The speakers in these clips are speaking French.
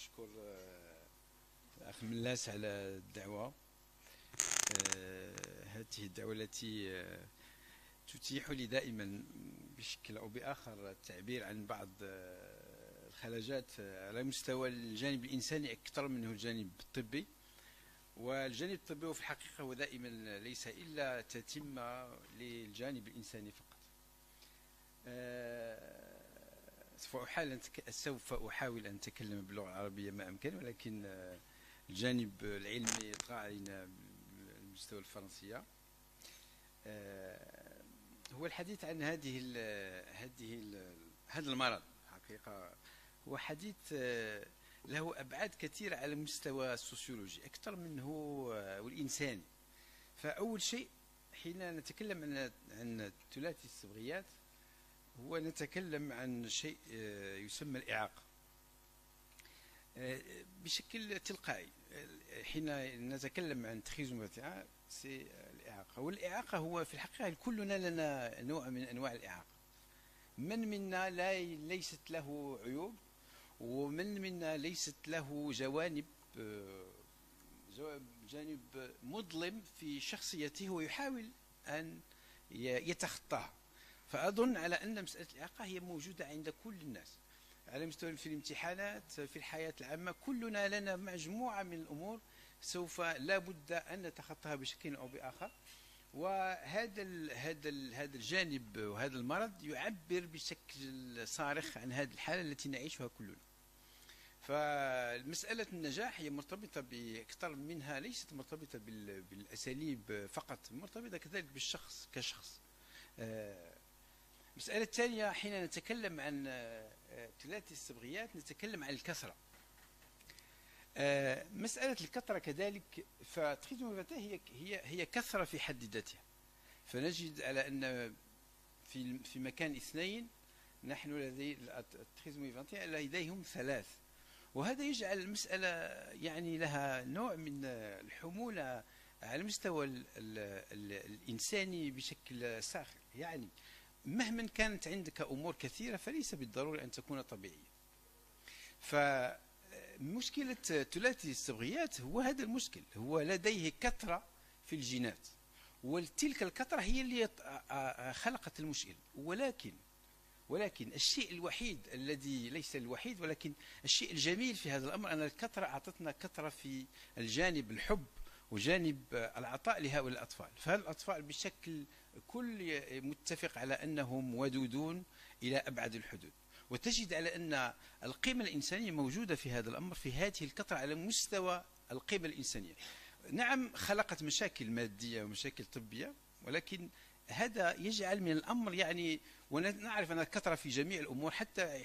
نشكر الأخ ملاس على الدعوة. هذه الدعوة التي تتيح لي دائما بشكل أو بآخر التعبير عن بعض الخلاجات على مستوى الجانب الإنساني أكثر منه الجانب الطبي. والجانب الطبي في الحقيقة هو دائما ليس إلا تتمة للجانب الإنساني فقط. سوف أحاول أن أتكلم باللغة العربية ما أمكن، ولكن الجانب العلمي يطغى علينا المستوى الفرنسية. هو الحديث عن هذا المرض حقيقة هو حديث له أبعاد كثيرة على المستوى السوسيولوجي أكثر منه والإنساني. فأول شيء حين نتكلم عن ثلاثي الصبغيات هو نتكلم عن شيء يسمى الإعاقة بشكل تلقائي. حين نتكلم عن تخيزوميا سي الإعاقة، والإعاقة هو في الحقيقة كلنا لنا نوع من أنواع الإعاقة. من منا ليست له عيوب، ومن منا ليست له جانب مظلم في شخصيته ويحاول أن يتخطاها. فأظن على أن مسألة الإعاقة هي موجودة عند كل الناس على مستوى في الامتحانات، في الحياة العامة. كلنا لنا مجموعة من الأمور سوف لا بد أن نتخطاها بشكل أو بآخر. وهذا الجانب وهذا المرض يعبر بشكل صارخ عن هذه الحالة التي نعيشها كلنا. فمسألة النجاح هي مرتبطة بأكثر منها، ليست مرتبطة بالأساليب فقط، مرتبطة كذلك بالشخص كشخص. المسألة الثانية حين نتكلم عن ثلاثي الصبغيات نتكلم عن الكثرة. مسألة الكثرة كذلك، فتخيزوميا هي كثرة في حد ذاتها. فنجد على أن في مكان اثنين نحن التخيزوميا لديهم ثلاث، وهذا يجعل المسألة يعني لها نوع من الحمولة على المستوى الإنساني بشكل ساخر. يعني مهما كانت عندك أمور كثيرة فليس بالضروري أن تكون طبيعية. فمشكلة ثلاثي الصبغيات هو هذا المشكل، هو لديه كثرة في الجينات، وتلك الكثرة هي اللي خلقت المشكل. ولكن الشيء الوحيد الذي ليس الوحيد ولكن الشيء الجميل في هذا الأمر أن الكثرة أعطتنا كثرة في الجانب الحب وجانب العطاء لهؤلاء الأطفال. فهذا الأطفال بشكل كل متفق على أنهم ودودون إلى أبعد الحدود. وتجد على أن القيمة الإنسانية موجودة في هذا الأمر، في هذه الكثرة على مستوى القيمة الإنسانية. نعم خلقت مشاكل مادية ومشاكل طبية، ولكن هذا يجعل من الأمر يعني، ونعرف أن الكثرة في جميع الأمور حتى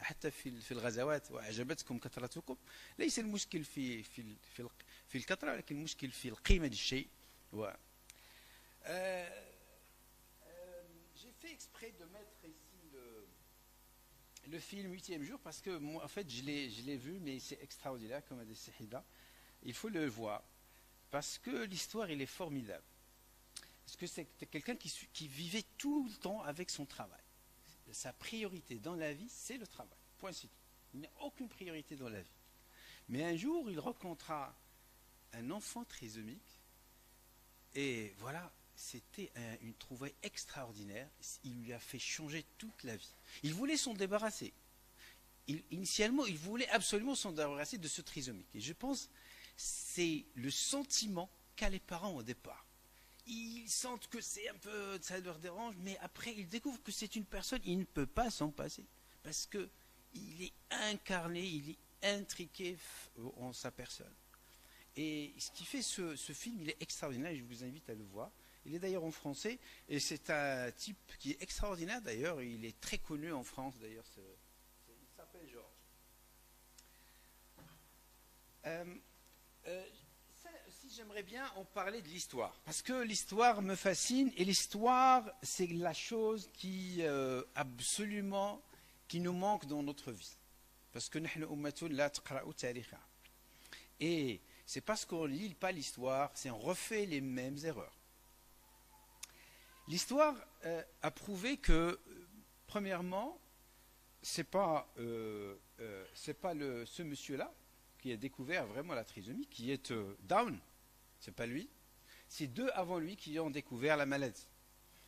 حتى في الغزوات. وأعجبتكم كثرتكم. ليس المشكل في الكثرة، ولكن المشكل في القيمة للشيء. J'ai fait exprès de mettre ici le film 8e jour parce que moi, en fait, je l'ai vu, mais c'est extraordinaire comme des Sehida. Il faut le voir parce que l'histoire, il est formidable. Parce que c'est quelqu'un qui vivait tout le temps avec son travail. Sa priorité dans la vie, c'est le travail. Point c'est tout. Il n'y a aucune priorité dans la vie. Mais un jour, il rencontra un enfant trisomique et voilà. C'était une trouvaille extraordinaire. Il lui a fait changer toute la vie. Il voulait s'en débarrasser. Initialement, il voulait absolument s'en débarrasser de ce trisomique. Et je pense que c'est le sentiment qu'a les parents au départ. Ils sentent que c'est un peu, ça leur dérange, mais après ils découvrent que c'est une personne, il ne peut pas s'en passer. Parce qu'il est incarné, il est intriqué en sa personne. Et ce qui fait ce film, il est extraordinaire, je vous invite à le voir. Il est d'ailleurs en français, et c'est un type qui est extraordinaire d'ailleurs, il est très connu en France d'ailleurs, il s'appelle Georges. Ça aussi j'aimerais bien en parler de l'histoire, parce que l'histoire me fascine, et l'histoire c'est la chose qui absolument, qui nous manque dans notre vie. Parce que نحن أمة لا تقرأ تاريخها. Et c'est parce qu'on ne lit pas l'histoire, c'est on refait les mêmes erreurs. L'histoire a prouvé que, premièrement, c'est pas c'est pas ce monsieur-là qui a découvert vraiment la trisomie, qui est Down. C'est pas lui. C'est deux avant lui qui ont découvert la maladie.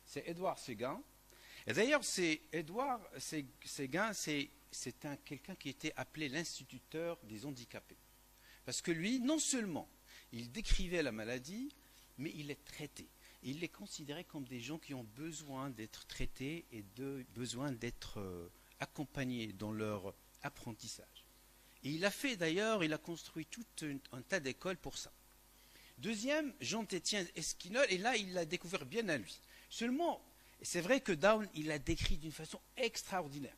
C'est Edward Seguin. Et d'ailleurs, c'est Edward Seguin, c'est quelqu'un qui était appelé l'instituteur des handicapés. Parce que lui, non seulement il décrivait la maladie, mais il les traitait. Il les considérait comme des gens qui ont besoin d'être traités et besoin d'être accompagnés dans leur apprentissage. Et il a construit tout un tas d'écoles pour ça. Deuxième, Jean-Étienne Esquinol, et là, il l'a découvert bien à lui. Seulement, c'est vrai que Down, il l'a décrit d'une façon extraordinaire.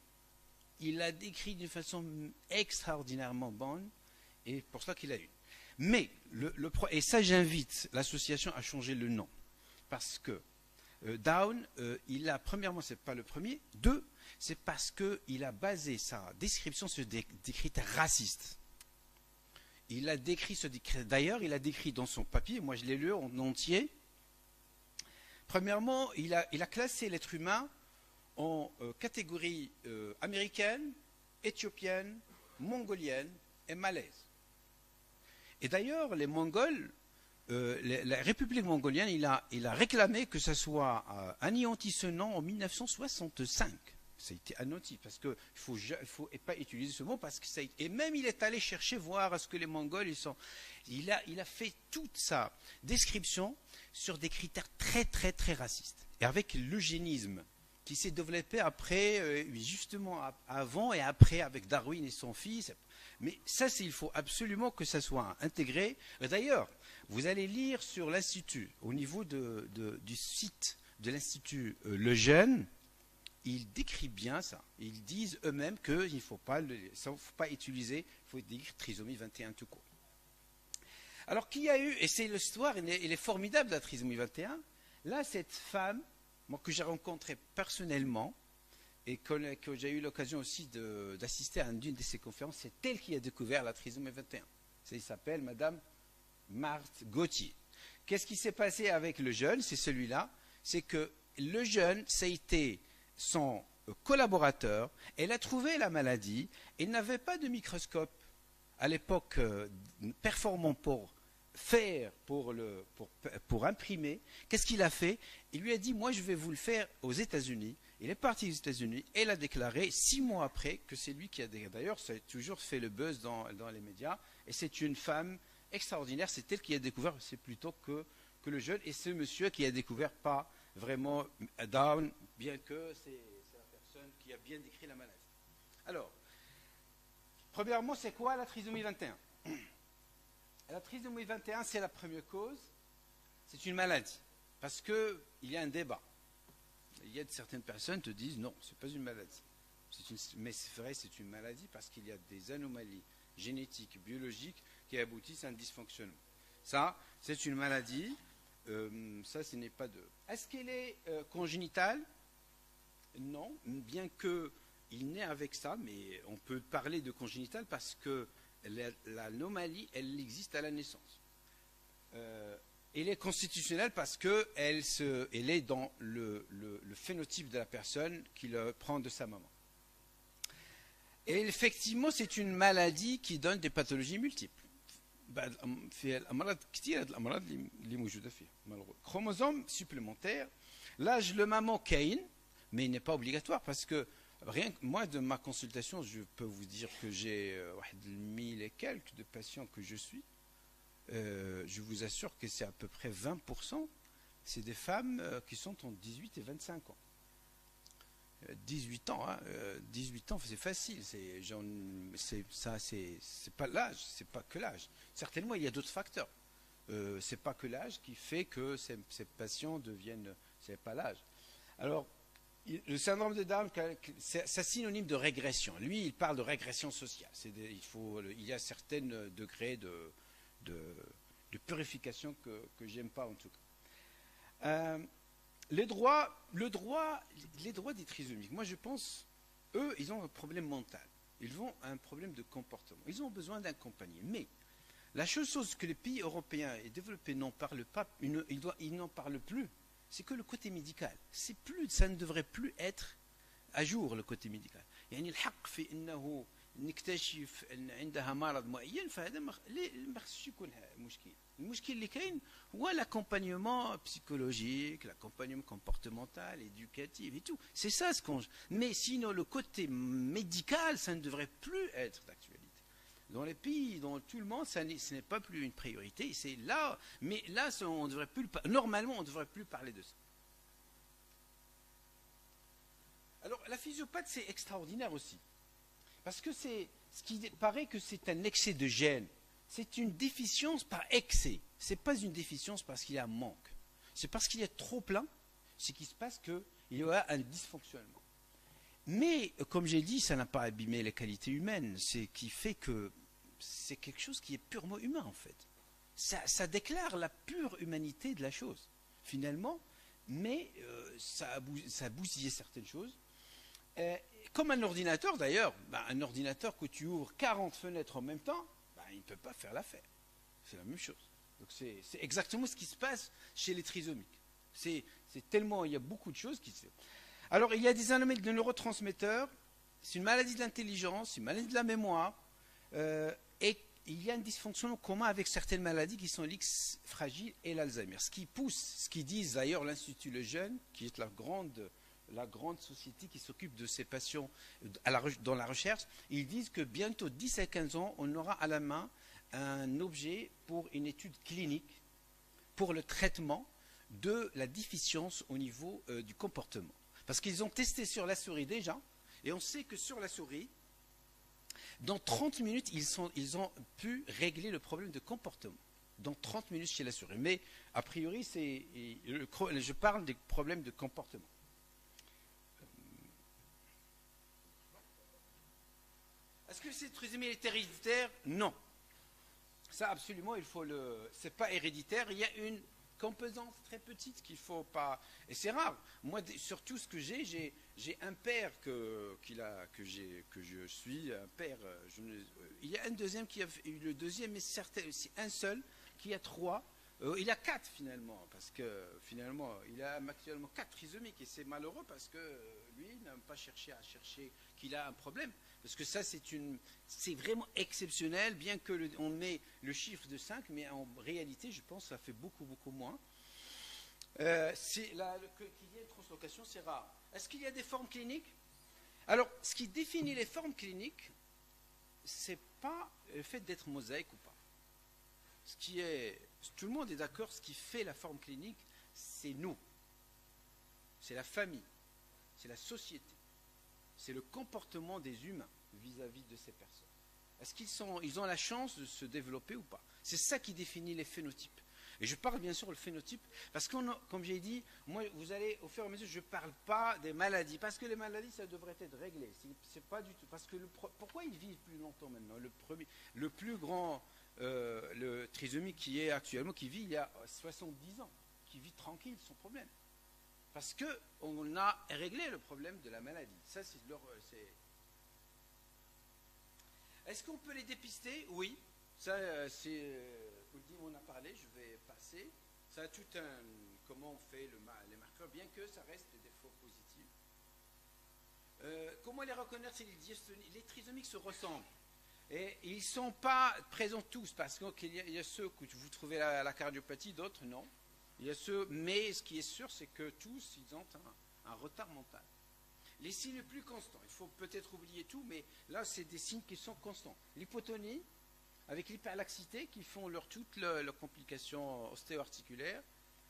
Il l'a décrit d'une façon extraordinairement bonne, et pour ça qu'il a eu. Mais, et ça, j'invite l'association à changer le nom. Parce que Down, premièrement, c'est pas le premier. Deux, c'est parce qu'il a basé sa description sur des critères racistes. Il a décrit d'ailleurs, il a décrit dans son papier, moi je l'ai lu en entier. Premièrement, il a classé l'être humain en catégories américaines, éthiopiennes, mongoliennes et malaises. Et d'ailleurs, les Mongols, la République mongolienne, il a réclamé que ça soit anéanti ce nom en 1965. Ça a été anéanti parce qu'il ne faut pas utiliser ce mot parce que ça a été, et même il est allé chercher voir ce que les Mongols ils sont. Il a fait toute sa description sur des critères très très très racistes et avec l'eugénisme qui s'est développé après, justement avant et après avec Darwin et son fils. Mais ça, il faut absolument que ça soit intégré. D'ailleurs, vous allez lire sur l'Institut, au niveau du site de l'Institut Lejeune, ils décrivent bien ça. Ils disent eux-mêmes qu'il ne faut pas utiliser, il faut dire trisomie 21 tout court. Alors, qui a eu, et c'est l'histoire, elle est formidable, la trisomie 21. Là, cette femme, moi, que j'ai rencontrée personnellement, et que j'ai eu l'occasion aussi d'assister à une de ces conférences, c'est elle qui a découvert la trisomie 21. Il s'appelle Madame Marthe Gauthier. Qu'est-ce qui s'est passé avec le jeune? C'est celui-là. C'est que le jeune, ça a été son collaborateur. Elle a trouvé la maladie. Elle n'avait pas de microscope à l'époque performant pour imprimer. Qu'est-ce qu'il a fait? Il lui a dit, moi je vais vous le faire aux États-Unis. Il est parti aux États-Unis et il a déclaré 6 mois après que c'est lui qui a déclaré. D'ailleurs, ça a toujours fait le buzz dans les médias. Et c'est une femme extraordinaire. C'est elle qui a découvert, c'est plutôt que le jeune. Et ce monsieur qui a découvert pas vraiment Down, bien que c'est la personne qui a bien décrit la maladie. Alors, premièrement, c'est quoi la trisomie 21? La trisomie 21, c'est la première cause. C'est une maladie. Parce qu'il y a un débat. Il y a certaines personnes qui te disent non, ce n'est pas une maladie. Mais c'est vrai, c'est une maladie parce qu'il y a des anomalies génétiques, biologiques qui aboutissent à un dysfonctionnement. Ça, c'est une maladie. Ça, ce n'est pas de. Est-ce qu'elle est congénitale? Non, bien qu'il naît avec ça, mais on peut parler de congénitale parce que l'anomalie, elle existe à la naissance. Elle est constitutionnelle parce qu'elle est dans le phénotype de la personne qui le prend de sa maman. Et effectivement, c'est une maladie qui donne des pathologies multiples. Chromosome supplémentaire, l'âge de maman Cain, mais il n'est pas obligatoire parce que rien que moi, de ma consultation, je peux vous dire que j'ai 1000 et quelques de patients que je suis. Je vous assure que c'est à peu près 20%. C'est des femmes qui sont entre 18 et 25 ans. 18 ans, hein, 18 ans, c'est facile. C'est pas l'âge, c'est pas que l'âge. Certainement, il y a d'autres facteurs. C'est pas que l'âge qui fait que ces patients deviennent. C'est pas l'âge. Alors, le syndrome de Down, c'est synonyme de régression. Lui, il parle de régression sociale. Il y a certains degrés de purification que j'aime pas en tout cas. Les droits des trisomiques, moi je pense, eux, ils ont un problème mental. Ils ont un problème de comportement. Ils ont besoin d'un compagnon. Mais la chose que les pays européens et développés n'en parlent pas, ils n'en parlent plus, c'est que le côté médical. Ça ne devrait plus être à jour, le côté médical. يعني الحق في أنه نكتشف ان عندها مرض معين فهذا ما خصش يكون مشكل. المشكل اللي كاين هو l'accompagnement psychologique, l'accompagnement comportemental, éducatif et tout. C'est ça ce qu'on. Mais sinon le côté médical, ça ne devrait plus être d'actualité. Dans les pays, dans tout le monde, ce n'est pas plus une priorité. C'est là, mais là, on devrait plus. Normalement, on ne devrait plus parler de ça. Alors, la physiopathe, c'est extraordinaire aussi. Parce que c'est ce qui paraît que c'est un excès de gènes. C'est une déficience par excès. Ce n'est pas une déficience parce qu'il y a un manque. C'est parce qu'il y a trop plein, ce qui se passe qu'il y a un dysfonctionnement. Mais, comme j'ai dit, ça n'a pas abîmé les qualités humaines. C'est qui fait que c'est quelque chose qui est purement humain, en fait. Ça déclare la pure humanité de la chose, finalement. Mais ça a bousillé certaines choses. Comme un ordinateur, d'ailleurs, un ordinateur que tu ouvres 40 fenêtres en même temps, il ne peut pas faire l'affaire. C'est la même chose. Donc c'est exactement ce qui se passe chez les trisomiques. C'est tellement, il y a beaucoup de choses qui se... Alors, il y a des anomalies de neurotransmetteurs, c'est une maladie de l'intelligence, une maladie de la mémoire, et il y a un dysfonctionnement commun avec certaines maladies qui sont l'X fragile et l'Alzheimer. Ce qui pousse, ce qu'ils disent d'ailleurs l'Institut Lejeune, qui est la grande société qui s'occupe de ces patients dans la recherche, ils disent que bientôt, 10 à 15 ans, on aura à la main un objet pour une étude clinique, pour le traitement de la déficience au niveau du comportement. Parce qu'ils ont testé sur la souris déjà, et on sait que sur la souris, dans 30 minutes, ils ont pu régler le problème de comportement. Dans 30 minutes chez la souris. Mais, a priori, je parle des problèmes de comportement. Est-ce que cette trisomie est héréditaire? Non. Ça, absolument, il faut le... C'est pas héréditaire, il y a une composante très petite qu'il ne faut pas... Et c'est rare. Moi, surtout ce que j'ai un père que je suis, un père... il y a un deuxième qui a eu le deuxième, mais c'est un seul qui a 3. Il a 4 finalement, parce que finalement, il a actuellement 4 trisomiques, et c'est malheureux parce que lui n'a pas cherché à chercher qu'il a un problème. Parce que ça, c'est vraiment exceptionnel, bien qu'on met le chiffre de 5, mais en réalité, je pense que ça fait beaucoup, beaucoup moins. Qu'il y ait une translocation, c'est rare. Est-ce qu'il y a des formes cliniques? Alors, ce qui définit les formes cliniques, c'est pas le fait d'être mosaïque ou pas. Tout le monde est d'accord, ce qui fait la forme clinique, c'est nous. C'est la famille. C'est la société. C'est le comportement des humains vis-à-vis de ces personnes. Est-ce qu'ils ont la chance de se développer ou pas? C'est ça qui définit les phénotypes. Et je parle bien sûr du phénotype, parce que, comme j'ai dit, moi, vous allez, au fur et à mesure, je ne parle pas des maladies, parce que les maladies, ça devrait être réglé. C'est pas du tout. Parce que pourquoi ils vivent plus longtemps maintenant? Le plus grand, le trisomie qui vit il y a 70 ans, qui vit tranquille, sans problème. Parce qu'on a réglé le problème de la maladie. Ça, Est-ce qu'on peut les dépister? Oui. Ça, on en a parlé, je vais passer. Ça a tout comment on fait les marqueurs, bien que ça reste des défauts positifs. Comment les reconnaître si les trisomiques se ressemblent? Et ils ne sont pas présents tous, parce qu'il y a ceux que vous trouvez la cardiopathie, d'autres non. Il y a mais ce qui est sûr, c'est que tous, ils ont un retard mental. Les signes les plus constants, il faut peut-être oublier tout, mais là, c'est des signes qui sont constants. L'hypotonie, avec l'hyperlaxité, qui font toutes leurs complications ostéo-articulaires.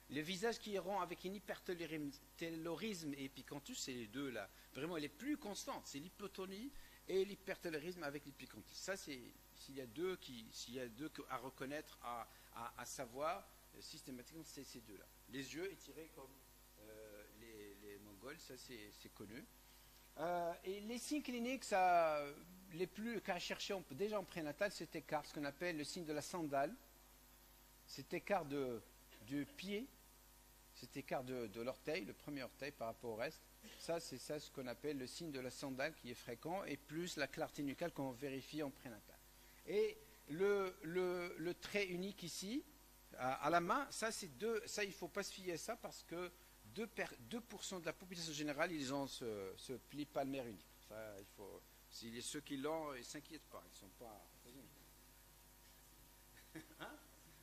Les visages qui iront avec une hypertellurisme et épicanthus, c'est les deux là. Vraiment, les plus constantes, c'est l'hypotonie et l'hypertellurisme avec l'épicanthus. Ça, c'est s'il y a deux à reconnaître, à savoir, systématiquement, c'est ces deux-là. Les yeux étirés comme les Mongols, ça c'est connu. Et les signes cliniques, les plus qu'à chercher déjà en prénatal, cet écart, ce qu'on appelle le signe de la sandale, cet écart du pied, cet écart de l'orteil, le premier orteil par rapport au reste. C'est ça ce qu'on appelle le signe de la sandale qui est fréquent, et plus la clarté nucale qu'on vérifie en prénatal. Et le trait unique ici, à la main, ça il ne faut pas se fier à ça parce que 2% de la population générale, ils ont ce pli palmaire unique. Ça, Ceux qui l'ont, ils ne s'inquiètent pas, ils ne sont pas... Hein?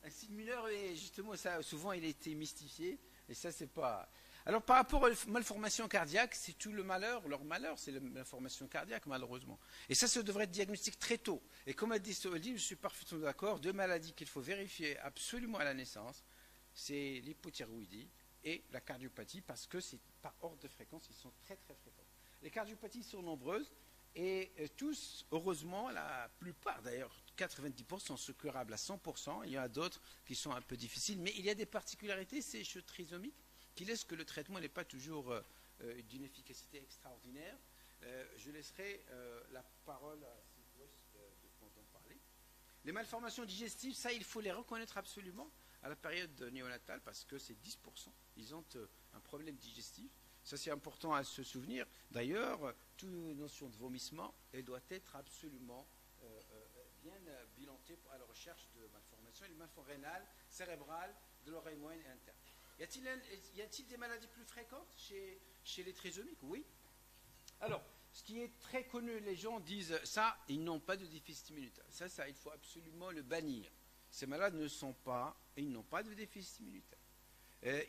Un signe mineur, et justement, ça, souvent, il a été mystifié, et ça, c'est pas... Alors, par rapport aux malformations cardiaques, c'est tout le malheur, leur malheur, c'est la malformation cardiaque, malheureusement. Et ça devrait être diagnostiqué très tôt. Et comme a dit Soldin, je suis parfaitement d'accord, deux maladies qu'il faut vérifier absolument à la naissance, c'est l'hypothyroïdie et la cardiopathie, parce que c'est par ordre de fréquence, ils sont très, très fréquents. Les cardiopathies sont nombreuses, et tous, heureusement, la plupart d'ailleurs, 90% sont curables à 100%. Il y en a d'autres qui sont un peu difficiles, mais il y a des particularités, c'est chez trisomiques, qui laissent que le traitement n'est pas toujours d'une efficacité extraordinaire. Je laisserai la parole à Sylvestre de en parler. Les malformations digestives, ça, il faut les reconnaître absolument à la période néonatale, parce que c'est 10%. Ils ont un problème digestif. Ça, c'est important à se souvenir. D'ailleurs, toute notion de vomissement, elle doit être absolument bien bilantée à la recherche de malformations, les malformations rénales, cérébrales, de l'oreille moyenne et interne. Y a-t-il des maladies plus fréquentes chez les trisomiques? Oui. Alors, ce qui est très connu, les gens disent ça, ils n'ont pas de déficit immunitaire. Ça, il faut absolument le bannir. Ces malades ne sont pas, ils n'ont pas de déficit immunitaire.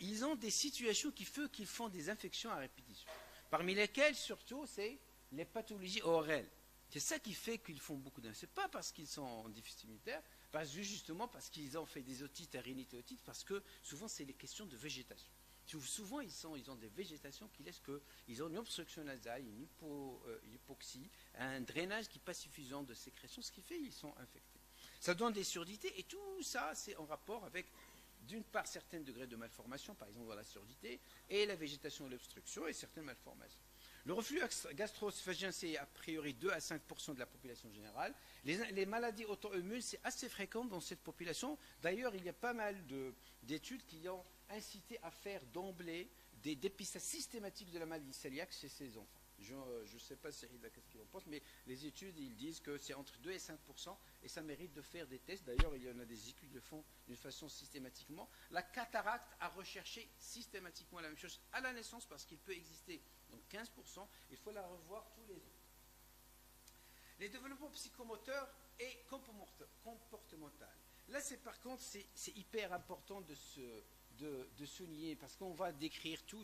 Ils ont des situations qui font qu'ils font des infections à répétition. Parmi lesquelles, surtout, c'est les pathologies ORL. C'est ça qui fait qu'ils font beaucoup d'infections. Ce n'est pas parce qu'ils sont en déficit immunitaire, justement parce qu'ils ont fait des otites, rhinite-otites, parce que souvent, c'est les questions de végétation. Souvent, ils ont des végétations qui laissent qu'ils ont une obstruction nasale, une hypoxie, un drainage qui n'est pas suffisant de sécrétion, ce qui fait qu'ils sont infectés. Ça donne des surdités, et tout ça, c'est en rapport avec, d'une part, certains degrés de malformation, par exemple dans la surdité, et la végétation et l'obstruction, et certaines malformations. Le reflux gastro-œsophagien, c'est a priori 2 à 5% de la population générale. Les maladies auto-immunes, c'est assez fréquent dans cette population. D'ailleurs, il y a pas mal d'études qui ont incité à faire d'emblée des dépistages systématiques de la maladie cœliaque chez ces enfants. Je ne sais pas qu'est-ce qu'ils en pensent, mais les études, ils disent que c'est entre 2 et 5%, et ça mérite de faire des tests. D'ailleurs, il y en a des études qui le font d'une façon systématiquement. La cataracte a recherché systématiquement la même chose à la naissance, parce qu'il peut exister donc 15%, il faut la revoir tous les ans. Les développements psychomoteurs et comportementaux. Là, par contre, c'est hyper important de souligner, parce qu'on va décrire tout,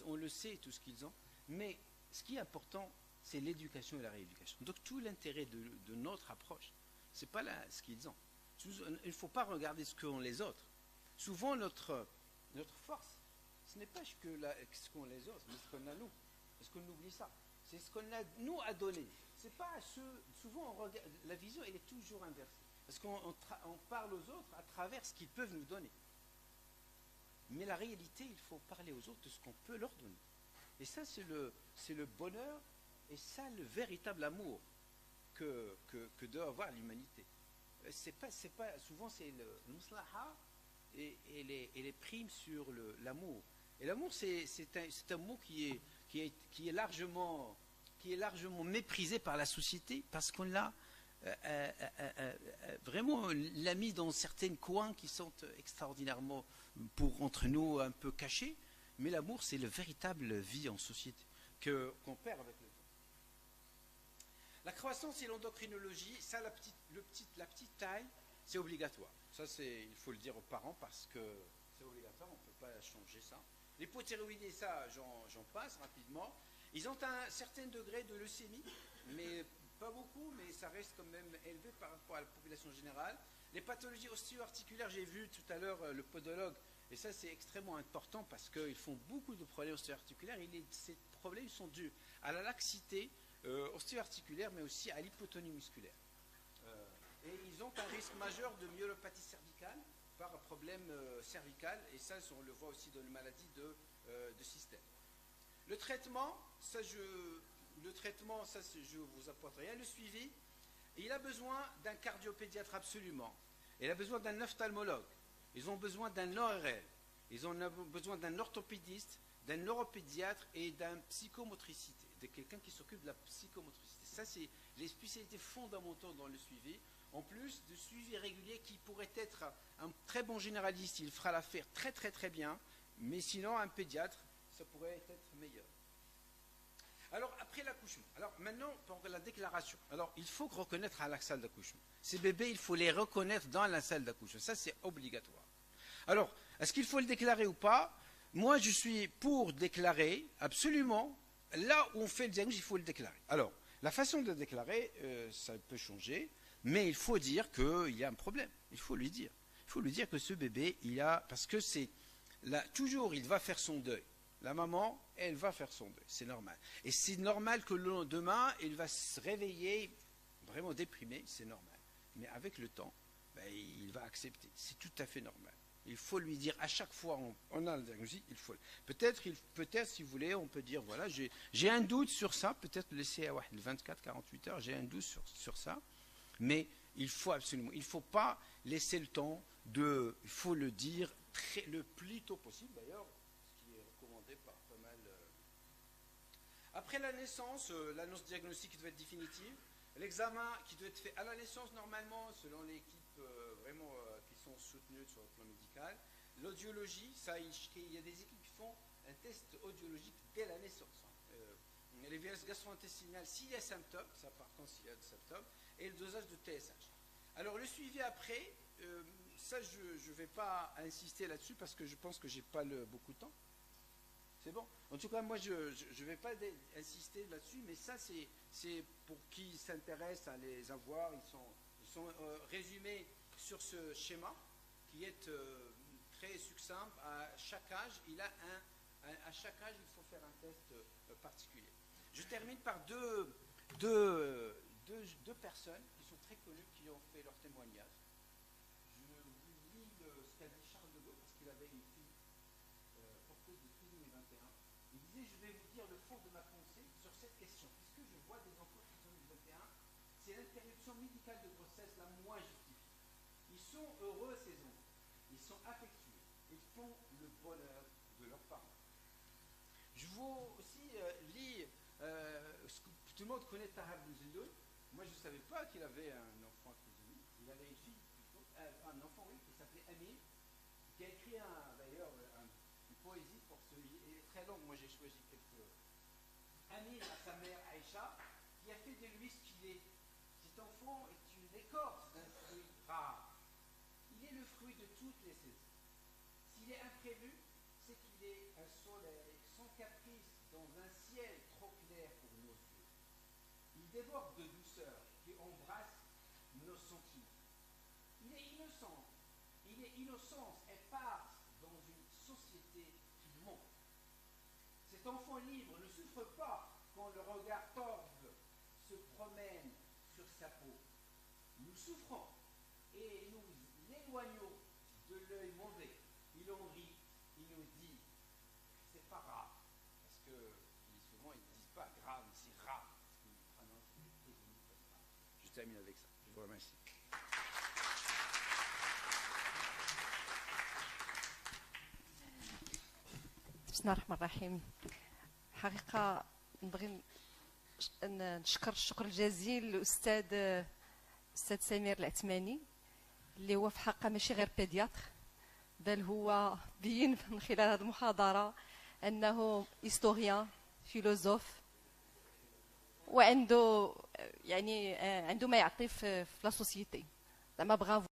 on le sait, tout ce qu'ils ont, mais ce qui est important, c'est l'éducation et la rééducation. Donc tout l'intérêt de notre approche, ce n'est pas ce qu'ils ont. Il ne faut pas regarder ce qu'ont les autres. Souvent, notre force, ce n'est pas ce qu'ont les autres, mais ce qu'on a nous. Est-ce qu'on oublie ça? C'est ce qu'on a nous à donner. C'est pas souvent, la vision, elle est toujours inversée. Parce qu'on parle aux autres à travers ce qu'ils peuvent nous donner. Mais la réalité, il faut parler aux autres de ce qu'on peut leur donner. Et ça, c'est le bonheur, et ça, le véritable amour que doit avoir l'humanité. Souvent, c'est le muslaha et les primes sur l'amour. Et l'amour, c'est un mot qui est largement méprisé par la société, parce qu'on l'a vraiment l'a mis dans certains coins qui sont extraordinairement, entre nous, un peu cachés. Mais l'amour, c'est le véritable vie en société qu'on perd avec le temps. La croissance et l'endocrinologie, ça, la petite taille, c'est obligatoire. Ça, il faut le dire aux parents, parce que c'est obligatoire, on ne peut pas changer ça. L'hypothyroïdie, ça, j'en passe rapidement. Ils ont un certain degré de leucémie, mais pas beaucoup, mais ça reste quand même élevé par rapport à la population générale. Les pathologies ostéo-articulaires, j'ai vu tout à l'heure le podologue, et ça c'est extrêmement important, parce qu'ils font beaucoup de problèmes ostéo-articulaires, et ces problèmes sont dus à la laxité ostéo-articulaire, mais aussi à l'hypotonie musculaire. Et ils ont un risque majeur de myélopathie cervicale par un problème cervical, et ça on le voit aussi dans les maladies de système. Le traitement, je vous apporte rien. Le suivi, il a besoin d'un cardiopédiatre absolument. Il a besoin d'un ophtalmologue. Ils ont besoin d'un ORL. Ils ont besoin d'un orthopédiste, d'un neuropédiatre et d'un psychomotricité, de quelqu'un qui s'occupe de la psychomotricité. Ça, c'est les spécialités fondamentales dans le suivi. En plus de suivi régulier qui pourrait être un très bon généraliste, il fera l'affaire très très très bien, mais sinon un pédiatre, ça pourrait être meilleur. Alors, après l'accouchement, alors maintenant, pour la déclaration, alors il faut reconnaître à la salle d'accouchement. Ces bébés, il faut les reconnaître dans la salle d'accouchement. Ça, c'est obligatoire. Alors, est-ce qu'il faut le déclarer ou pas? Moi, je suis pour déclarer, absolument. Là où on fait le diagnostic, il faut le déclarer. Alors, la façon de le déclarer, ça peut changer, mais il faut dire qu'il y a un problème. Il faut lui dire. Il faut lui dire que ce bébé, il a... Parce que c'est... Là, toujours, il va faire son deuil. La maman, elle va faire son deuil. C'est normal. Et c'est normal que le lendemain, il va se réveiller vraiment déprimé. C'est normal. Mais avec le temps, ben, il va accepter. C'est tout à fait normal. Il faut lui dire à chaque fois on a le diagnostic, il faut. Peut-être, si vous voulez, on peut dire voilà, j'ai un doute sur ça, peut-être laisser à 24, 48 heures, j'ai un doute sur ça, mais il faut absolument, il ne faut pas laisser le temps il faut le dire le plus tôt possible d'ailleurs, ce qui est recommandé par pas mal. Après la naissance, l'annonce diagnostique doit être définitive. L'examen qui doit être fait à la naissance normalement, selon l'équipe vraiment qui sont soutenues sur le plan médical. L'audiologie, il y a des équipes qui font un test audiologique dès la naissance. Les vieilles gastro-intestinales, s'il y a symptômes, ça par contre s'il y a des symptômes, et le dosage de TSH. Alors le suivi après, ça je ne vais pas insister là-dessus parce que je pense que je n'ai pas beaucoup de temps. C'est bon. En tout cas, moi, je ne vais pas insister là-dessus, mais ça, c'est pour qui s'intéresse à les avoir. Ils sont résumés sur ce schéma qui est très succinct. À chaque âge, à chaque âge, il faut faire un test particulier. Je termine par deux personnes qui sont très connues, qui ont fait leur témoignage. Je vous lis ce qu'a dit Charles de Gaulle, parce qu'il avait une fille porteuse de trisomie 21. Il disait, je vais vous dire le fond de ma pensée sur cette question. Puisque je vois des enfants de trisomie 21, c'est l'interruption médicale de grossesse la moins justifiée. Ils sont heureux, ces enfants. Ils sont affectueux. Ils font le bonheur de leurs parents. Je vous aussi lis, tout le monde connaît Tahar Bouzilloun. Moi, je ne savais pas qu'il avait un enfant de trisomie. Il avait une fille, un enfant, oui, qui s'appelait Amine, qui a écrit d'ailleurs une poésie pour ce livre. Elle est très longue, moi j'ai choisi quelques. Amine à sa mère Aïcha, qui a fait de lui ce qu'il est. Cet enfant est une écorce d'un fruit rare. Il est le fruit de toutes les saisons. S'il est imprévu, c'est qu'il est un soleil sans caprice dans un ciel trop clair pour nos yeux. Il déborde de douceur qui embrasse nos sentiments. Il est innocent. Il est innocence éparse dans une société qui ment. Cet enfant libre ne souffre pas quand le regard torve se promène sur sa peau. Nous souffrons et nous l'éloignons de l'œil mauvais. Il en rit, il nous dit, c'est pas grave. Parce que souvent ils ne disent pas grave, mais c'est grave. Parce qu'ils prononcent les trisomie comme grave. Je termine avec ça. Je vous remercie. بسم الله الرحمن الرحيم. حقيقة نبغي نشكر الشكر الجزيل الأستاذ سمير العثماني اللي هو في حقه ماشي غير بيدياتر، بل هو بين من خلال هذه المحاضرة أنه هيستوريان فيلوزوف وعنده يعني عنده ما يعطي في لا سوسيتي. زعما برافو.